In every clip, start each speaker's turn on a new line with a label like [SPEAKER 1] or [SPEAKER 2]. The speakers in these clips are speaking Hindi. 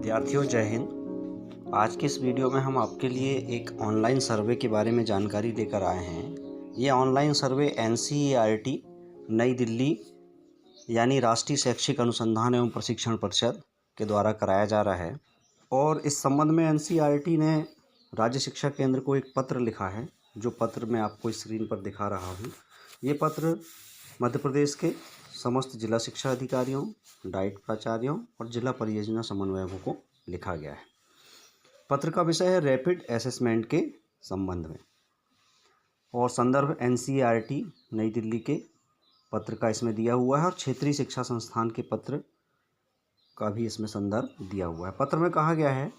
[SPEAKER 1] विद्यार्थियों जय हिंद। आज की इस वीडियो में हम आपके लिए एक ऑनलाइन सर्वे के बारे में जानकारी लेकर आए हैं। ये ऑनलाइन सर्वे NCERT नई दिल्ली यानी राष्ट्रीय शैक्षिक अनुसंधान एवं प्रशिक्षण परिषद के द्वारा कराया जा रहा है और इस संबंध में NCERT ने राज्य शिक्षा केंद्र को एक पत्र लिखा है, जो पत्र मैं आपको स्क्रीन पर दिखा रहा हूँ। ये पत्र मध्य प्रदेश के समस्त जिला शिक्षा अधिकारियों, डाइट प्राचार्यों और जिला परियोजना समन्वयकों को लिखा गया है। पत्र का विषय है रैपिड असेसमेंट के संबंध में और संदर्भ NCERT नई दिल्ली के पत्र का इसमें दिया हुआ है और क्षेत्रीय शिक्षा संस्थान के पत्र का भी इसमें संदर्भ दिया हुआ है। पत्र में कहा गया है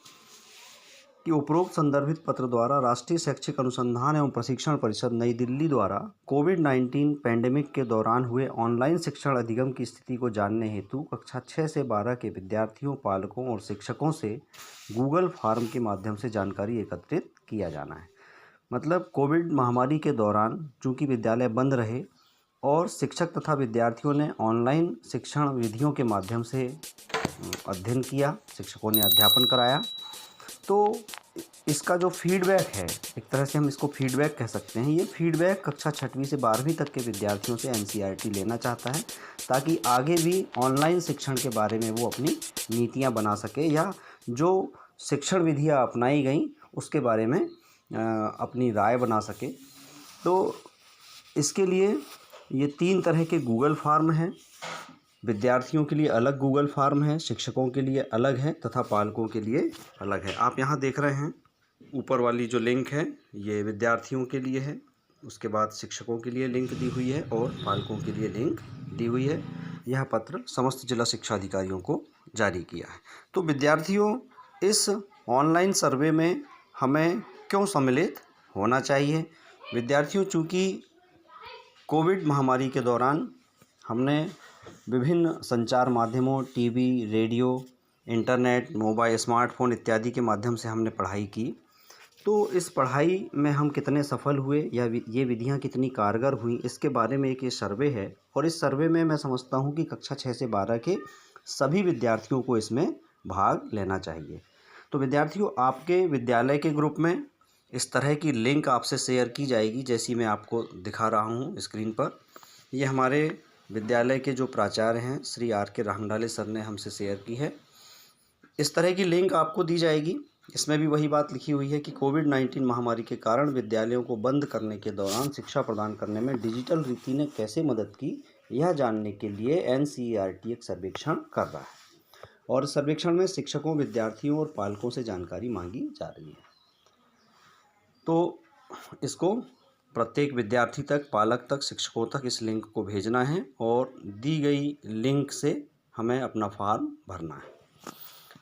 [SPEAKER 1] कि उपरोक्त संदर्भित पत्र द्वारा राष्ट्रीय शैक्षिक अनुसंधान एवं प्रशिक्षण परिषद नई दिल्ली द्वारा कोविड-19 पैंडेमिक के दौरान हुए ऑनलाइन शिक्षण अधिगम की स्थिति को जानने हेतु कक्षा 6 से 12 के विद्यार्थियों, पालकों और शिक्षकों से गूगल फॉर्म के माध्यम से जानकारी एकत्रित किया जाना है। मतलब कोविड महामारी के दौरान चूँकि विद्यालय बंद रहे और शिक्षक तथा विद्यार्थियों ने ऑनलाइन शिक्षण विधियों के माध्यम से अध्ययन किया, शिक्षकों ने अध्यापन कराया, तो इसका जो फीडबैक है, एक तरह से हम इसको फीडबैक कह सकते हैं। ये फीडबैक कक्षा 6वीं से 12वीं तक के विद्यार्थियों से NCERT लेना चाहता है ताकि आगे भी ऑनलाइन शिक्षण के बारे में वो अपनी नीतियां बना सके या जो शिक्षण विधियां अपनाई गई उसके बारे में अपनी राय बना सके। तो इसके लिए ये 3 तरह के गूगल फॉर्म हैं। विद्यार्थियों के लिए अलग गूगल फॉर्म है, शिक्षकों के लिए अलग है तथा पालकों के लिए अलग है। आप यहाँ देख रहे हैं ऊपर वाली जो लिंक है ये विद्यार्थियों के लिए है, उसके बाद शिक्षकों के लिए लिंक दी हुई है और पालकों के लिए लिंक दी हुई है। यह पत्र समस्त जिला शिक्षा अधिकारियों को जारी किया है। तो विद्यार्थियों, इस ऑनलाइन सर्वे में हमें क्यों सम्मिलित होना चाहिए? विद्यार्थियों, चूँकि कोविड महामारी के दौरान हमने विभिन्न संचार माध्यमों, TV, radio, internet, mobile, smartphone इत्यादि के माध्यम से हमने पढ़ाई की। तो इस पढ़ाई में हम कितने सफल हुए या ये विधियां कितनी कारगर हुई, इसके बारे में एक ये सर्वे है और इस सर्वे में मैं समझता हूं कि कक्षा 6 से 12 के सभी विद्यार्थियों को इसमें भाग लेना चाहिए। तो विद्यार्थियों, आपके विद्यालय के ग्रुप में इस तरह की लिंक आपसे शेयर की जाएगी, जैसी मैं आपको दिखा रहा हूँ स्क्रीन पर। ये हमारे विद्यालय के जो प्राचार्य हैं श्री RK राहंगडाले सर ने हमसे शेयर की है। इस तरह की लिंक आपको दी जाएगी। इसमें भी वही बात लिखी हुई है कि कोविड-19 महामारी के कारण विद्यालयों को बंद करने के दौरान शिक्षा प्रदान करने में डिजिटल रीति ने कैसे मदद की, यह जानने के लिए NCERT एक सर्वेक्षण कर रहा है और इस सर्वेक्षण में शिक्षकों, विद्यार्थियों और पालकों से जानकारी मांगी जा रही है। तो इसको प्रत्येक विद्यार्थी तक, पालक तक, शिक्षकों तक इस लिंक को भेजना है और दी गई लिंक से हमें अपना फॉर्म भरना है।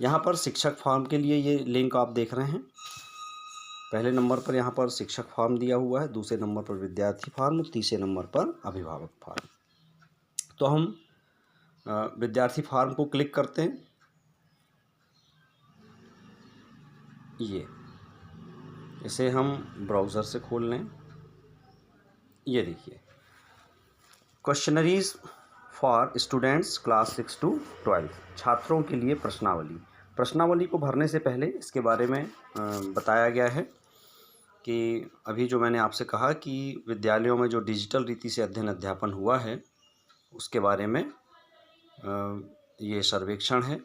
[SPEAKER 1] यहाँ पर शिक्षक फॉर्म के लिए ये लिंक आप देख रहे हैं। पहले नंबर पर यहाँ पर शिक्षक फॉर्म दिया हुआ है, दूसरे नंबर पर विद्यार्थी फॉर्म, तीसरे नंबर पर अभिभावक फॉर्म। तो हम विद्यार्थी फॉर्म को क्लिक करते हैं। इसे हम ब्राउज़र से खोल लें। ये देखिए, questionnaires for students class 6 to 12, छात्रों के लिए प्रश्नावली। प्रश्नावली को भरने से पहले इसके बारे में बताया गया है कि अभी जो मैंने आपसे कहा कि विद्यालयों में जो डिजिटल रीति से अध्ययन अध्यापन हुआ है उसके बारे में ये सर्वेक्षण है।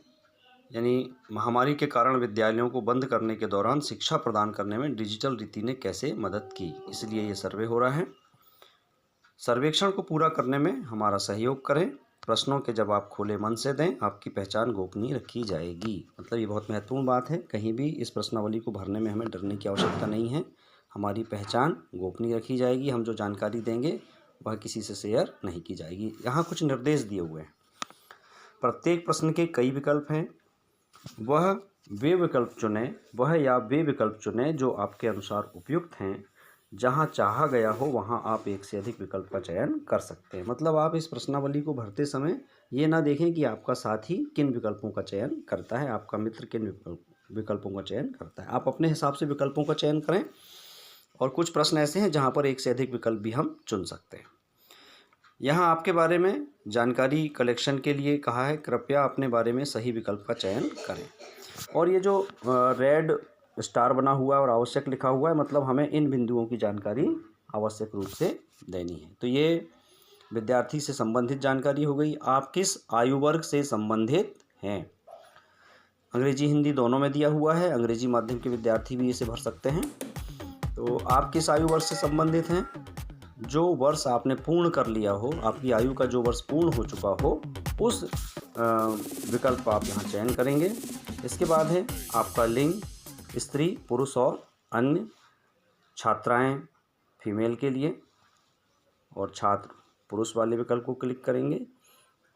[SPEAKER 1] यानी महामारी के कारण विद्यालयों को बंद करने के दौरान शिक्षा प्रदान करने में डिजिटल रीति ने कैसे मदद की, इसलिए ये सर्वे हो रहा है। सर्वेक्षण को पूरा करने में हमारा सहयोग करें। प्रश्नों के जवाब खुले मन से दें। आपकी पहचान गोपनीय रखी जाएगी। मतलब ये बहुत महत्वपूर्ण बात है। कहीं भी इस प्रश्नावली को भरने में हमें डरने की आवश्यकता नहीं है। हमारी पहचान गोपनीय रखी जाएगी। हम जो जानकारी देंगे वह किसी से शेयर नहीं की जाएगी। यहाँ कुछ निर्देश दिए हुए हैं। प्रत्येक प्रश्न के कई विकल्प हैं। वह वे विकल्प चुनें जो आपके अनुसार उपयुक्त हैं। जहाँ चाहा गया हो वहाँ आप एक से अधिक विकल्प का चयन कर सकते हैं। मतलब आप इस प्रश्नावली को भरते समय ये ना देखें कि आपका साथी किन विकल्पों का चयन करता है, आपका मित्र किन विकल्पों का चयन करता है। आप अपने हिसाब से विकल्पों का चयन करें और कुछ प्रश्न ऐसे हैं जहाँ पर एक से अधिक विकल्प भी हम चुन सकते हैं। यहाँ आपके बारे में जानकारी कलेक्शन के लिए कहा है, कृपया अपने बारे में सही विकल्प का चयन करें। और ये जो रेड स्टार बना हुआ है और आवश्यक लिखा हुआ है, मतलब हमें इन बिंदुओं की जानकारी आवश्यक रूप से देनी है। तो ये विद्यार्थी से संबंधित जानकारी हो गई। आप किस आयु वर्ग से संबंधित हैं? अंग्रेजी हिंदी दोनों में दिया हुआ है, अंग्रेजी माध्यम के विद्यार्थी भी इसे भर सकते हैं। तो आप किस आयु वर्ग से संबंधित हैं? जो वर्ष आपने पूर्ण कर लिया हो, आपकी आयु का जो वर्ष पूर्ण हो चुका हो, उस विकल्प आप यहाँ चयन करेंगे। इसके बाद है आपका लिंग, स्त्री, पुरुष और अन्य, छात्राएं फीमेल के लिए, और छात्र पुरुष वाले विकल्प को क्लिक करेंगे,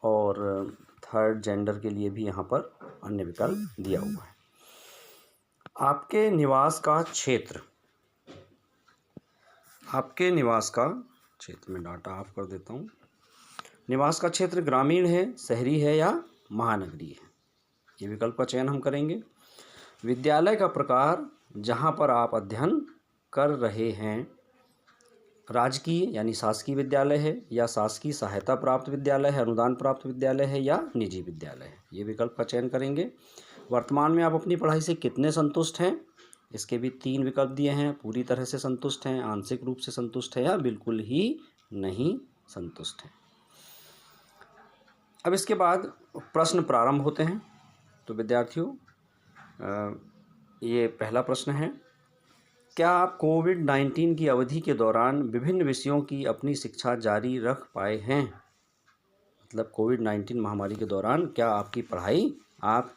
[SPEAKER 1] और थर्ड जेंडर के लिए भी यहाँ पर अन्य विकल्प दिया हुआ है। आपके निवास का क्षेत्र, आपके निवास का क्षेत्र में डाटा ऑफ कर देता हूँ। निवास का क्षेत्र ग्रामीण है, शहरी है या महानगरीय है, ये विकल्प का चयन हम करेंगे। विद्यालय का प्रकार जहाँ पर आप अध्ययन कर रहे हैं, राजकीय यानी शासकीय विद्यालय है या शासकीय सहायता प्राप्त विद्यालय है, अनुदान प्राप्त विद्यालय है या निजी विद्यालय है, ये विकल्प का चयन करेंगे। वर्तमान में आप अपनी पढ़ाई से कितने संतुष्ट हैं, इसके भी 3 विकल्प दिए हैं। पूरी तरह से संतुष्ट हैं, आंशिक रूप से संतुष्ट है या बिल्कुल ही नहीं संतुष्ट हैं। अब इसके बाद प्रश्न प्रारंभ होते हैं। तो विद्यार्थियों, ये पहला प्रश्न है, क्या आप कोविड-19 की अवधि के दौरान विभिन्न विषयों की अपनी शिक्षा जारी रख पाए हैं? मतलब कोविड-19 महामारी के दौरान क्या आपकी पढ़ाई आप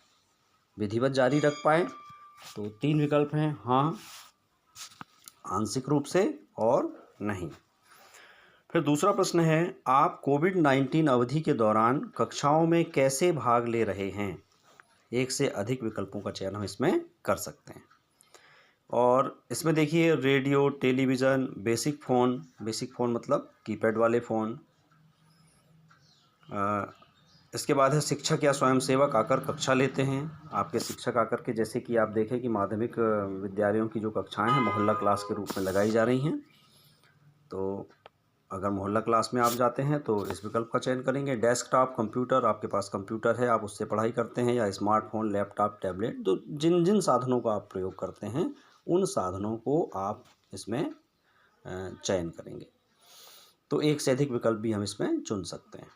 [SPEAKER 1] विधिवत जारी रख पाए? तो 3 विकल्प हैं, हाँ, आंशिक रूप से और नहीं। फिर दूसरा प्रश्न है, आप कोविड-19 अवधि के दौरान कक्षाओं में कैसे भाग ले रहे हैं? 1 से अधिक विकल्पों का चयन हम इसमें कर सकते हैं। और इसमें देखिए रेडियो, टेलीविज़न, बेसिक फ़ोन मतलब कीपैड वाले फ़ोन। इसके बाद है शिक्षक या स्वयंसेवक आकर कक्षा लेते हैं। आपके शिक्षक आकर के, जैसे कि आप देखें कि माध्यमिक विद्यालयों की जो कक्षाएं हैं मोहल्ला क्लास के रूप में लगाई जा रही हैं। तो अगर मोहल्ला क्लास में आप जाते हैं तो इस विकल्प का चयन करेंगे। डेस्कटॉप कंप्यूटर, आपके पास कंप्यूटर है, आप उससे पढ़ाई करते हैं, या स्मार्टफोन, लैपटॉप, टैबलेट, तो जिन जिन साधनों का आप प्रयोग करते हैं उन साधनों को आप इसमें चयन करेंगे। तो 1 से अधिक विकल्प भी हम इसमें चुन सकते हैं।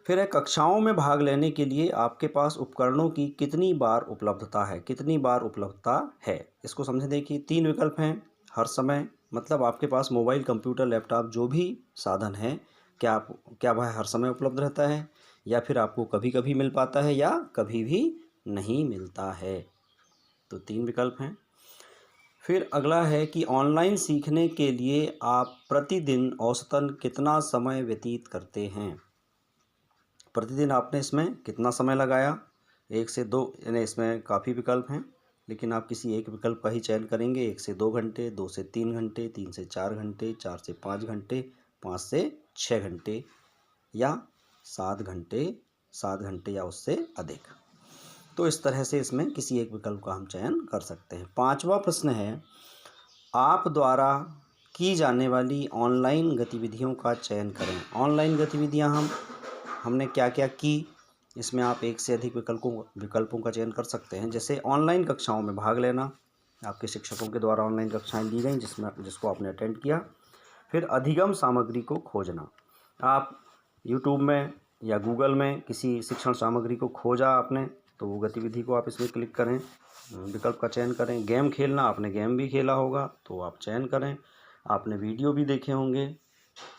[SPEAKER 1] फिर है, कक्षाओं में भाग लेने के लिए आपके पास उपकरणों की कितनी बार उपलब्धता है? कितनी बार उपलब्धता है, इसको समझें। देखिए 3 विकल्प हैं, हर समय, मतलब आपके पास मोबाइल, कंप्यूटर, लैपटॉप जो भी साधन है, क्या वह हर समय उपलब्ध रहता है, या फिर आपको कभी कभी मिल पाता है या कभी भी नहीं मिलता है। तो 3 विकल्प हैं। फिर अगला है कि ऑनलाइन सीखने के लिए आप प्रतिदिन औसतन कितना समय व्यतीत करते हैं? प्रतिदिन आपने इसमें कितना समय लगाया? 1 से 2, यानी इसमें काफ़ी विकल्प हैं, लेकिन आप किसी एक विकल्प का ही चयन करेंगे। 1 से 2 घंटे, 2 से 3 घंटे, 3 से 4 घंटे, 4 से 5 घंटे, 5 से 6 घंटे, या 7 घंटे, 7 घंटे या उससे अधिक। तो इस तरह से इसमें किसी एक विकल्प का हम चयन कर सकते हैं। 5वां प्रश्न है, आप द्वारा की जाने वाली ऑनलाइन गतिविधियों का चयन करें। ऑनलाइन गतिविधियां हमने क्या क्या की, इसमें आप 1 से अधिक विकल्पों का चयन कर सकते हैं। जैसे ऑनलाइन कक्षाओं में भाग लेना, आपके शिक्षकों के द्वारा ऑनलाइन कक्षाएं ली गई जिसको आपने अटेंड किया। फिर अधिगम सामग्री को खोजना, आप यूट्यूब में या गूगल में किसी शिक्षण सामग्री को खोजा आपने, तो वो गतिविधि को आप इसमें क्लिक करें, विकल्प का चयन करें। गेम खेलना, आपने गेम भी खेला होगा तो आप चयन करें। आपने वीडियो भी देखे होंगे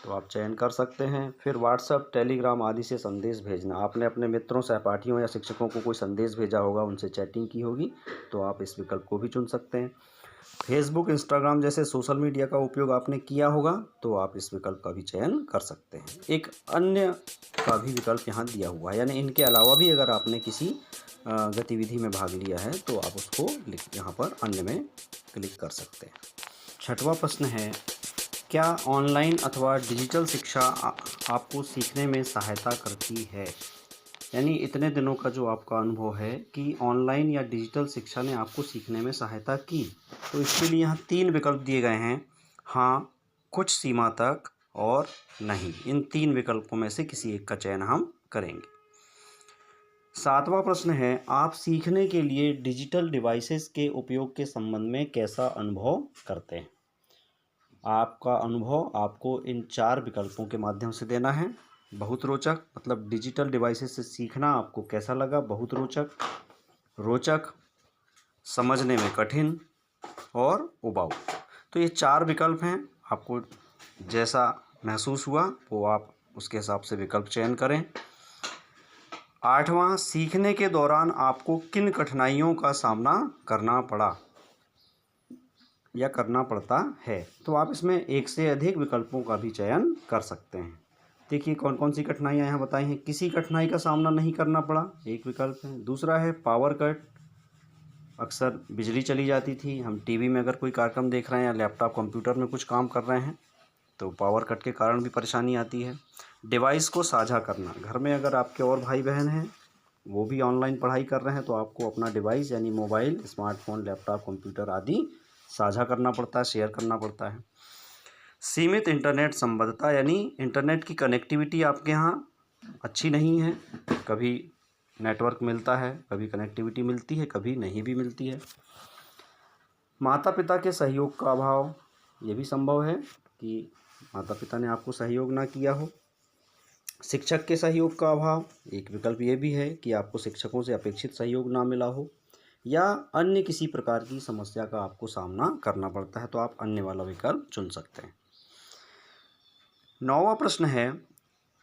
[SPEAKER 1] तो आप चयन कर सकते हैं। फिर व्हाट्सएप, टेलीग्राम आदि से संदेश भेजना, आपने अपने मित्रों, सहपाठियों या शिक्षकों को कोई संदेश भेजा होगा, उनसे चैटिंग की होगी, तो आप इस विकल्प को भी चुन सकते हैं। फेसबुक, इंस्टाग्राम जैसे सोशल मीडिया का उपयोग आपने किया होगा तो आप इस विकल्प का भी चयन कर सकते हैं। एक अन्य का भी विकल्प यहाँ दिया हुआ है, यानी इनके अलावा भी अगर आपने किसी गतिविधि में भाग लिया है तो आप उसको यहाँ पर अन्य में क्लिक कर सकते हैं। 6वां प्रश्न है, क्या ऑनलाइन अथवा डिजिटल शिक्षा आपको सीखने में सहायता करती है? यानी इतने दिनों का जो आपका अनुभव है कि ऑनलाइन या डिजिटल शिक्षा ने आपको सीखने में सहायता की, तो इसके लिए यहाँ 3 विकल्प दिए गए हैं, हाँ, कुछ सीमा तक और नहीं। इन 3 विकल्पों में से किसी एक का चयन हम करेंगे। 7वां प्रश्न है, आप सीखने के लिए डिजिटल डिवाइसेस के उपयोग के संबंध में कैसा अनुभव करते हैं? आपका अनुभव आपको इन 4 विकल्पों के माध्यम से देना है। बहुत रोचक, मतलब डिजिटल डिवाइसेस से सीखना आपको कैसा लगा? बहुत रोचक, रोचक, समझने में कठिन और उबाऊ। तो ये 4 विकल्प हैं। आपको जैसा महसूस हुआ वो आप उसके हिसाब से विकल्प चयन करें। 8वां, सीखने के दौरान आपको किन कठिनाइयों का सामना करना पड़ा या करना पड़ता है? तो आप इसमें एक से अधिक विकल्पों का भी चयन कर सकते हैं। देखिए कौन कौन सी कठिनाइयाँ यहाँ बताई हैं। किसी कठिनाई का सामना नहीं करना पड़ा, एक विकल्प है। दूसरा है पावर कट, अक्सर बिजली चली जाती थी। हम टीवी में अगर कोई कार्यक्रम देख रहे हैं या लैपटॉप कंप्यूटर में कुछ काम कर रहे हैं तो पावर कट के कारण भी परेशानी आती है। डिवाइस को साझा करना, घर में अगर आपके और भाई बहन हैं वो भी ऑनलाइन पढ़ाई कर रहे हैं तो आपको अपना डिवाइस यानी मोबाइल, स्मार्टफोन, लैपटॉप, कंप्यूटर आदि साझा करना पड़ता है, शेयर करना पड़ता है। सीमित इंटरनेट संबद्धता, यानी इंटरनेट की कनेक्टिविटी आपके यहाँ अच्छी नहीं है। कभी नेटवर्क मिलता है, कभी कनेक्टिविटी मिलती है, कभी नहीं भी मिलती है। माता पिता के सहयोग का अभाव, ये भी संभव है कि माता पिता ने आपको सहयोग ना किया हो। शिक्षक के सहयोग का अभाव, एक विकल्प ये भी है कि आपको शिक्षकों से अपेक्षित सहयोग ना मिला हो, या अन्य किसी प्रकार की समस्या का आपको सामना करना पड़ता है तो आप अन्य वाला विकल्प चुन सकते हैं। 9वां प्रश्न है,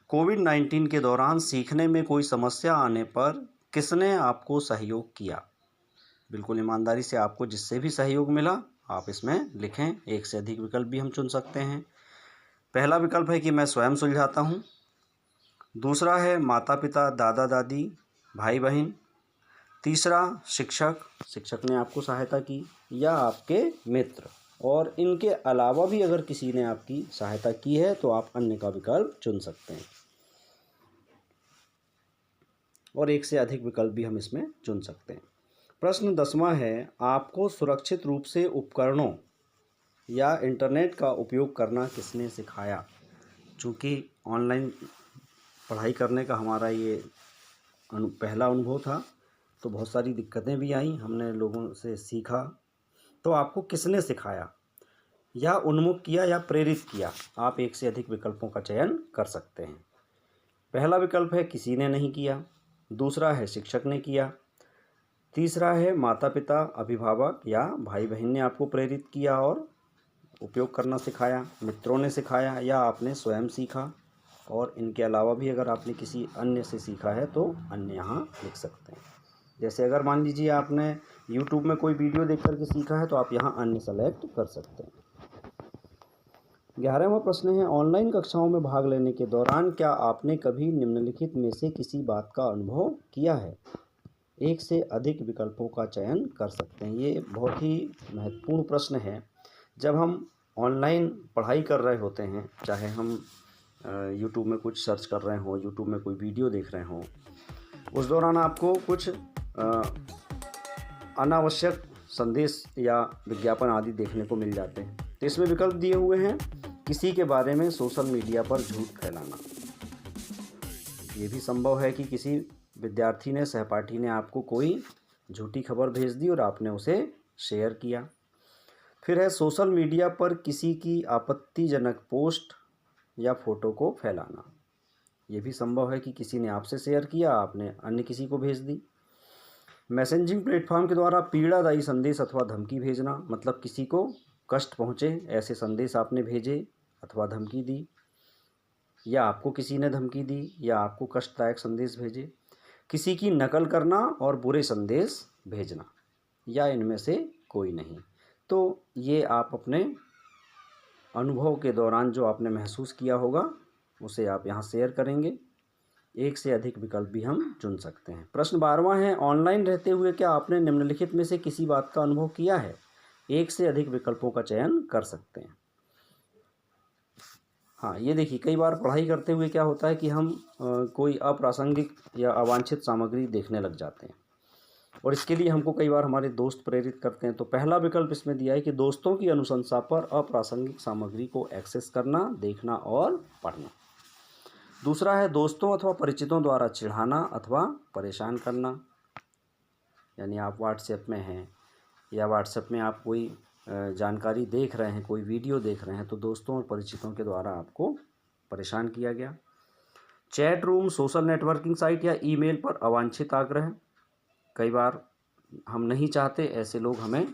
[SPEAKER 1] कोविड-19 के दौरान सीखने में कोई समस्या आने पर किसने आपको सहयोग किया? बिल्कुल ईमानदारी से आपको जिससे भी सहयोग मिला आप इसमें लिखें। एक से अधिक विकल्प भी हम चुन सकते हैं। पहला विकल्प है कि मैं स्वयं सुलझाता हूँ। दूसरा है माता पिता, दादा दादी, भाई बहन। तीसरा शिक्षक, शिक्षक ने आपको सहायता की, या आपके मित्र। और इनके अलावा भी अगर किसी ने आपकी सहायता की है तो आप अन्य का विकल्प चुन सकते हैं। और एक से अधिक विकल्प भी हम इसमें चुन सकते हैं। प्रश्न 10वां है, आपको सुरक्षित रूप से उपकरणों या इंटरनेट का उपयोग करना किसने सिखाया? चूँकि ऑनलाइन पढ़ाई करने का हमारा ये पहला अनुभव था तो बहुत सारी दिक्कतें भी आईं, हमने लोगों से सीखा। तो आपको किसने सिखाया या उन्मुख किया या प्रेरित किया? आप एक से अधिक विकल्पों का चयन कर सकते हैं। पहला विकल्प है किसी ने नहीं किया। दूसरा है शिक्षक ने किया। तीसरा है माता पिता, अभिभावक या भाई बहन ने आपको प्रेरित किया और उपयोग करना सिखाया। मित्रों ने सिखाया या आपने स्वयं सीखा। और इनके अलावा भी अगर आपने किसी अन्य से सीखा है तो अन्य यहाँ लिख सकते हैं। जैसे अगर मान लीजिए आपने YouTube में कोई वीडियो देख करके सीखा है तो आप यहाँ अन्य सेलेक्ट कर सकते हैं। 11वां प्रश्न है, ऑनलाइन कक्षाओं में भाग लेने के दौरान क्या आपने कभी निम्नलिखित में से किसी बात का अनुभव किया है? एक से अधिक विकल्पों का चयन कर सकते हैं। ये बहुत ही महत्वपूर्ण प्रश्न है। जब हम ऑनलाइन पढ़ाई कर रहे होते हैं, चाहे हम YouTube में कुछ सर्च कर रहे हों, YouTube में कोई वीडियो देख रहे हों, उस दौरान आपको कुछ अनावश्यक संदेश या विज्ञापन आदि देखने को मिल जाते हैं। तो इसमें विकल्प दिए हुए हैं, किसी के बारे में सोशल मीडिया पर झूठ फैलाना। ये भी संभव है कि किसी विद्यार्थी ने, सहपाठी ने आपको कोई झूठी खबर भेज दी और आपने उसे शेयर किया। फिर है सोशल मीडिया पर किसी की आपत्तिजनक पोस्ट या फ़ोटो को फैलाना। ये भी संभव है कि किसी ने आपसे शेयर किया, आपने अन्य किसी को भेज दी। मैसेजिंग प्लेटफॉर्म के द्वारा पीड़ादायी संदेश अथवा धमकी भेजना, मतलब किसी को कष्ट पहुँचे ऐसे संदेश आपने भेजे अथवा धमकी दी, या आपको किसी ने धमकी दी या आपको कष्टदायक संदेश भेजे। किसी की नकल करना और बुरे संदेश भेजना, या इनमें से कोई नहीं। तो ये आप अपने अनुभव के दौरान जो आपने महसूस किया होगा उसे आप यहाँ शेयर करेंगे। एक से अधिक विकल्प भी हम चुन सकते हैं। प्रश्न 12वां है, ऑनलाइन रहते हुए क्या आपने निम्नलिखित में से किसी बात का अनुभव किया है? एक से अधिक विकल्पों का चयन कर सकते हैं। हाँ, ये देखिए कई बार पढ़ाई करते हुए क्या होता है कि हम कोई अप्रासंगिक या अवांछित सामग्री देखने लग जाते हैं और इसके लिए हमको कई बार हमारे दोस्त प्रेरित करते हैं। तो पहला विकल्प इसमें दिया है कि दोस्तों की अनुशंसा पर अप्रासंगिक सामग्री को एक्सेस करना, देखना और पढ़ना। दूसरा है दोस्तों अथवा परिचितों द्वारा चिढ़ाना अथवा परेशान करना। यानी आप व्हाट्सएप में हैं या व्हाट्सएप में आप कोई जानकारी देख रहे हैं, कोई वीडियो देख रहे हैं, तो दोस्तों और परिचितों के द्वारा आपको परेशान किया गया। Chat room, social networking site या ईमेल पर अवांछित आग्रह। कई बार हम नहीं चाहते ऐसे लोग हमें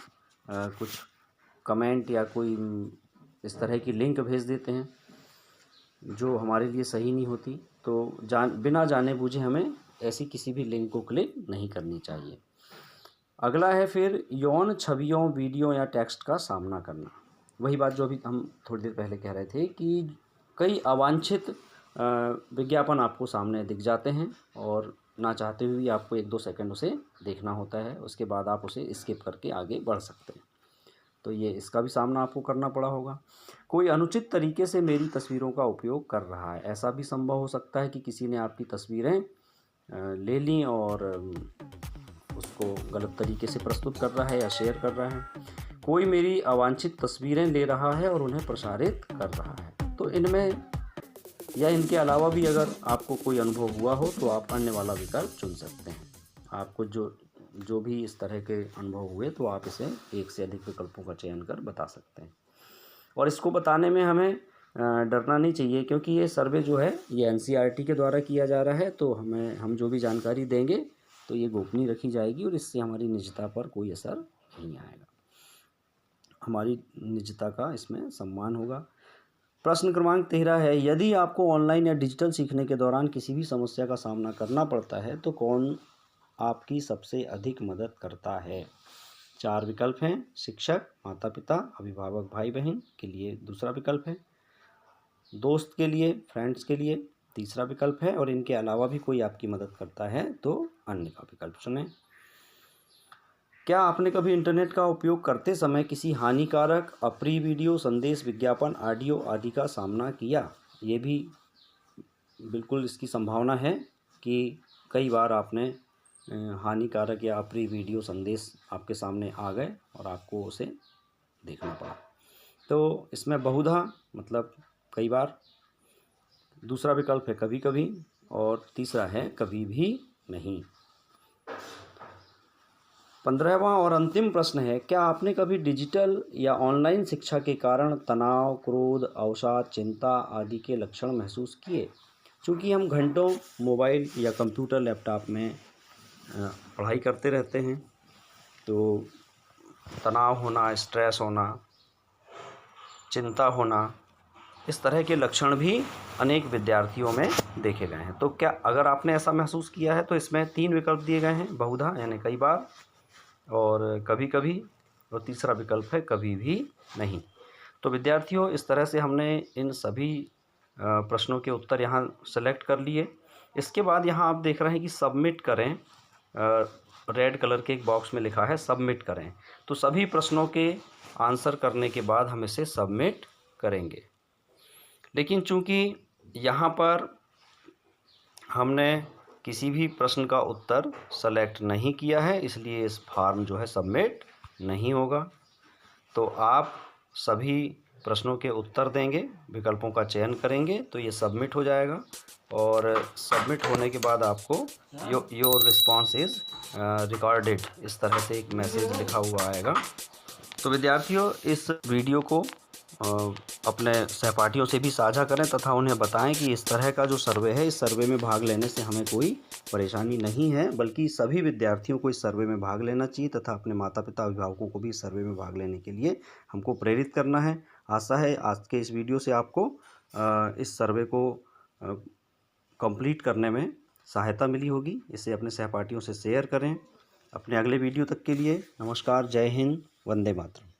[SPEAKER 1] कुछ कमेंट या कोई इस तरह की लिंक भेज देते हैं जो हमारे लिए सही नहीं होती, तो बिना जाने बूझे हमें ऐसी किसी भी लिंक को क्लिक नहीं करनी चाहिए। अगला है फिर यौन छवियों, वीडियो या टेक्स्ट का सामना करना। वही बात जो अभी हम थोड़ी देर पहले कह रहे थे कि कई अवांछित विज्ञापन आपको सामने दिख जाते हैं और ना चाहते हुए भी आपको 1-2 सेकंड उसे देखना होता है, उसके बाद आप उसे स्किप करके आगे बढ़ सकते हैं। तो ये इसका भी सामना आपको करना पड़ा होगा। कोई अनुचित तरीके से मेरी तस्वीरों का उपयोग कर रहा है। ऐसा भी संभव हो सकता है कि किसी ने आपकी तस्वीरें ले लीं और उसको गलत तरीके से प्रस्तुत कर रहा है या शेयर कर रहा है। कोई मेरी अवांछित तस्वीरें ले रहा है और उन्हें प्रसारित कर रहा है। तो इनमें या इनके अलावा भी अगर आपको कोई अनुभव हुआ हो तो आप अन्य वाला विकल्प चुन सकते हैं। आपको जो भी इस तरह के अनुभव हुए तो आप इसे एक से अधिक विकल्पों का चयन कर बता सकते हैं। और इसको बताने में हमें डरना नहीं चाहिए, क्योंकि ये सर्वे जो है ये NCERT के द्वारा किया जा रहा है। तो हम जो भी जानकारी देंगे तो ये गोपनीय रखी जाएगी और इससे हमारी निजता पर कोई असर नहीं आएगा। हमारी निजता का इसमें सम्मान होगा। प्रश्न क्रमांक 13 है, यदि आपको ऑनलाइन या डिजिटल सीखने के दौरान किसी भी समस्या का सामना करना पड़ता है तो कौन आपकी सबसे अधिक मदद करता है? 4 विकल्प हैं। शिक्षक, माता पिता, अभिभावक, भाई बहन के लिए दूसरा विकल्प है। दोस्त के लिए, फ्रेंड्स के लिए तीसरा विकल्प है। और इनके अलावा भी कोई आपकी मदद करता है तो अन्य का विकल्प चुनें। क्या आपने कभी इंटरनेट का उपयोग करते समय किसी हानिकारक, अप्रिय वीडियो, संदेश, विज्ञापन, ऑडियो आदि का सामना किया? ये भी बिल्कुल इसकी संभावना है कि कई बार आपने हानिकारक या अप्रिय वीडियो, संदेश आपके सामने आ गए और आपको उसे देखना पड़ा। तो इसमें बहुधा मतलब कई बार, दूसरा विकल्प है कभी कभी, और तीसरा है कभी भी नहीं। 15वां और अंतिम प्रश्न है, क्या आपने कभी डिजिटल या ऑनलाइन शिक्षा के कारण तनाव, क्रोध, अवसाद, चिंता आदि के लक्षण महसूस किए? चूँकि हम घंटों मोबाइल या कंप्यूटर, लैपटॉप में पढ़ाई करते रहते हैं, तो तनाव होना, स्ट्रेस होना, चिंता होना, इस तरह के लक्षण भी अनेक विद्यार्थियों में देखे गए हैं। तो क्या अगर आपने ऐसा महसूस किया है तो इसमें 3 विकल्प दिए गए हैं, बहुधा यानी कई बार, और कभी कभी, और तीसरा विकल्प है कभी भी नहीं। तो विद्यार्थियों, इस तरह से हमने इन सभी प्रश्नों के उत्तर यहाँ सेलेक्ट कर लिए। इसके बाद यहाँ आप देख रहे हैं कि सबमिट करें, रेड कलर के एक बॉक्स में लिखा है सबमिट करें। तो सभी प्रश्नों के आंसर करने के बाद हम इसे सबमिट करेंगे। लेकिन चूंकि यहाँ पर हमने किसी भी प्रश्न का उत्तर सेलेक्ट नहीं किया है, इसलिए इस फॉर्म जो है सबमिट नहीं होगा। तो आप सभी प्रश्नों के उत्तर देंगे, विकल्पों का चयन करेंगे तो ये सबमिट हो जाएगा। और सबमिट होने के बाद आपको योर रिस्पॉन्स इज़ रिकॉर्डेड, इस तरह से एक मैसेज लिखा हुआ आएगा। तो विद्यार्थियों, इस वीडियो को अपने सहपाठियों से भी साझा करें तथा उन्हें बताएं कि इस तरह का जो सर्वे है, इस सर्वे में भाग लेने से हमें कोई परेशानी नहीं है, बल्कि सभी विद्यार्थियों को इस सर्वे में भाग लेना चाहिए तथा अपने माता पिता, अभिभावकों को भी इस सर्वे में भाग लेने के लिए हमको प्रेरित करना है। आशा है आज के इस वीडियो से आपको इस सर्वे को कंप्लीट करने में सहायता मिली होगी। इसे अपने सहपाठियों से शेयर करें। अपने अगले वीडियो तक के लिए नमस्कार, जय हिंद, वंदे मातरम।